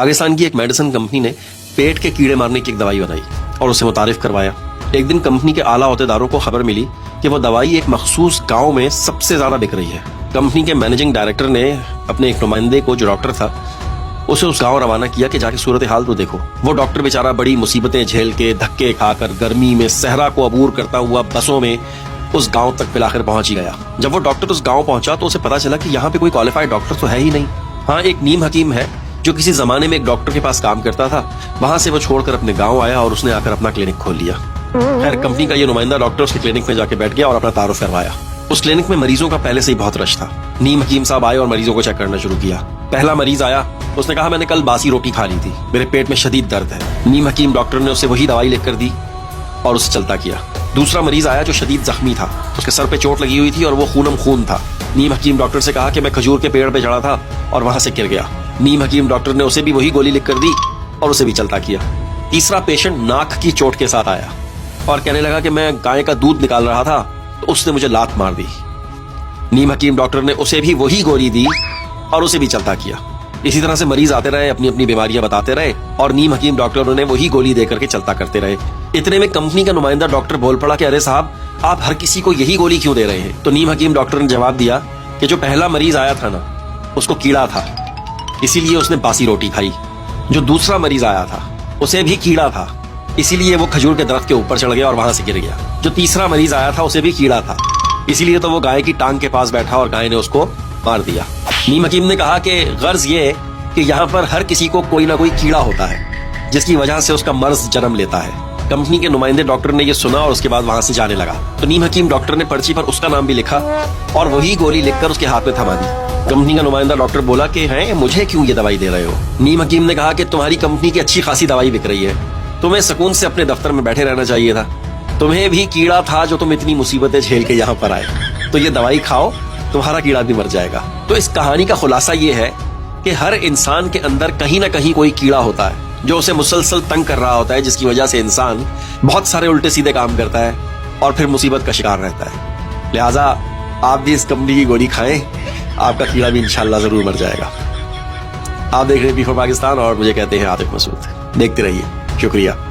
पाकिस्तान की एक medicine company ने पेट के कीड़े मारने की एक दवाई बनाई और उसे मुतारिफ करवाया। एक दिन कंपनी के आला अहदेदारों को खबर मिली कि वो दवाई एक मखसूस गांव में सबसे ज्यादा बिक रही है। कंपनी के मैनेजिंग डायरेक्टर ने अपने एक नुमाइंदे को, जो डॉक्टर था, उसे उस गांव रवाना किया कि जाके सूरत हाल तो देखो। वो डॉक्टर बेचारा बड़ी मुसीबतें झेल के, धक्के खाकर, गर्मी में सहरा को अबूर करता हुआ बसों में उस गांव तक पिलाकर पहुंच ही गया। जब वो डॉक्टर उस गांव पहुंचा तो उसे पता चला कि यहाँ पे कोई क्वालिफाइड डॉक्टर तो है ही नहीं। हाँ, एक नीम हकीम है जो किसी जमाने में एक डॉक्टर के पास काम करता था। वहां से वो छोड़कर अपने गांव आया और उसने आकर अपना क्लिनिक खोल लिया। खैर, कंपनी का ये नुमाइंदा डॉक्टर उसके क्लिनिक में जाके बैठ गया और अपना तारुफ करवाया। उस क्लिनिक में मरीजों का पहले से ही बहुत रश था। नीम हकीम साहब आए और मरीजों को चेक करना शुरू किया। पहला मरीज आया, उसने कहा मैंने कल बासी रोटी खा ली थी, मेरे पेट में शदीद दर्द है। नीम हकीम डॉक्टर ने उसे वही दवाई लिख कर दी और उसे चलता किया। दूसरा मरीज आया जो शदीद जख्मी था, उसके सर पे चोट लगी हुई थी और वो खूनम खून था। नीम हकीम डॉक्टर से कहा कि मैं खजूर के पेड़ पे चढ़ा था और वहां से गिर गया। नीम हकीम डॉक्टर ने उसे भी वही गोली लिख कर दी और उसे भी चलता किया। तीसरा पेशेंट नाक की चोट के साथ आया और कहने लगा कि मैं गाय का दूध निकाल रहा था तो उसने मुझे लात मार दी। नीम हकीम डॉक्टर ने उसे भी वही गोली दी और उसे भी चलता किया। इसी तरह से मरीज आते रहे, अपनी अपनी बीमारियां बताते रहे और नीम हकीम डॉक्टरों ने वही गोली देकर के चलता करते रहे। इतने में कंपनी का नुमाइंदा डॉक्टर बोल पड़ा कि अरे साहब, आप हर किसी को यही गोली क्यों दे रहे हैं? तो नीम हकीम डॉक्टर ने जवाब दिया कि जो पहला मरीज आया था ना, उसको कीड़ा था, इसीलिए उसने बासी रोटी खाई। जो दूसरा मरीज आया था, उसे भी कीड़ा था, इसीलिए वो खजूर के दरख्त के ऊपर चढ़ गया और वहां से गिर गया। जो तीसरा मरीज आया था, उसे भी कीड़ा था, इसीलिए तो वो गाय की टांग के पास बैठा और गाय ने उसको मार दिया। नीम हकीम ने कहा कि गर्ज ये कि यहाँ पर हर किसी को कोई ना कोई कीड़ा होता है जिसकी वजह से उसका मर्ज जन्म लेता है। कंपनी के नुमाइंदे डॉक्टर ने ये सुना और उसके बाद वहां से जाने लगा। तो नीम हकीम डॉक्टर ने पर्ची पर उसका नाम भी लिखा और वही गोली लिखकर उसके हाथ में थमा दी। कंपनी का नुमाइंदा डॉक्टर बोला कि हैं, मुझे क्यों ये दवाई दे रहे हो? नीम हकीम ने कहा कि तुम्हारी कंपनी की अच्छी खासी दवाई बिक रही है, तुम्हें सुकून से अपने दफ्तर में बैठे रहना चाहिए था। तुम्हें भी कीड़ा था जो तुम इतनी मुसीबतें झेल के यहाँ पर आए, तो ये दवाई खाओ, तुम्हारा कीड़ा भी मर जाएगा। तो इस कहानी का खुलासा ये है कि हर इंसान के अंदर कहीं ना कहीं कोई कीड़ा होता है जो उसे मुसलसल तंग कर रहा होता है, जिसकी वजह से इंसान बहुत सारे उल्टे सीधे काम करता है और फिर मुसीबत का शिकार रहता है। लिहाजा आप भी इस कंपनी की गोली खाएं, आपका कीड़ा भी इंशाल्लाह जरूर मर जाएगा। आप देख रहे हैं पी4 पाकिस्तान और मुझे कहते हैं आतिफ मसूद। देखते रहिए, शुक्रिया।